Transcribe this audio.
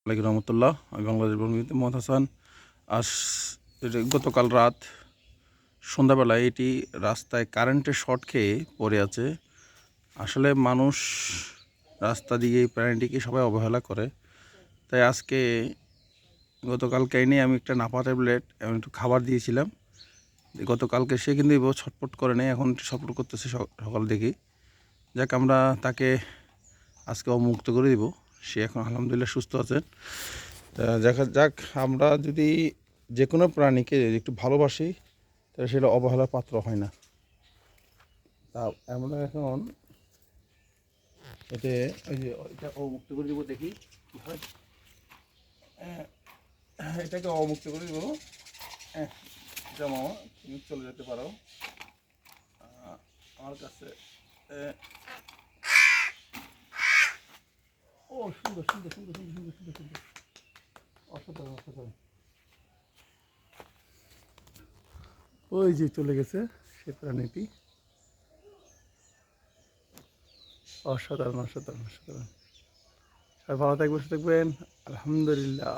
আলাইকুম রহমতুল্লাহ। আমি বাংলাদেশ বঙ্গবন্ধু মোহাম্মদ হাসান। আজ গতকাল রাত সন্ধ্যাবেলায় এটি রাস্তায় কারেন্টের শর্ট খেয়ে পড়ে আছে। আসলে মানুষ রাস্তা দিয়ে এই প্রাণীটিকে সবাই অবহেলা করে, তাই আজকে গতকালকে এনে আমি একটা নাপা ট্যাবলেট এবং একটু খাবার দিয়েছিলাম। গতকালকে সে কিন্তু ছটফট করে নেই, এখন ছটফট করতেছে সকাল দেখি। যাক, আমরা তাকে আজকে অবমুক্ত করে দিব। সে এখন আলহামদুলিল্লাহ সুস্থ আছেন। দেখা যাক, আমরা যদি যে কোনো প্রাণীকে একটু ভালোবাসি তাহলে সেটা অবহেলার পাত্র হয় না। তা আমরা এখন এতে ওই যে এটা অবমুক্ত করে দিব, দেখি কী হয়। এটাকে অবমুক্ত করে দিব। যেমন তুমি চলে যেতে পারো আমার কাছে। ও সুন্দর সুন্দর সুন্দর সুন্দর সুন্দর সুন্দর সুন্দর, অসাধারণ অসাধারণ। ওই যে চলে গেছে সে প্রাণীটি। অসাধারণ অসাধারণ অসাধারণ। সবাই ভালো থাকবেন, সুস্থ থাকবেন। আলহামদুলিল্লাহ।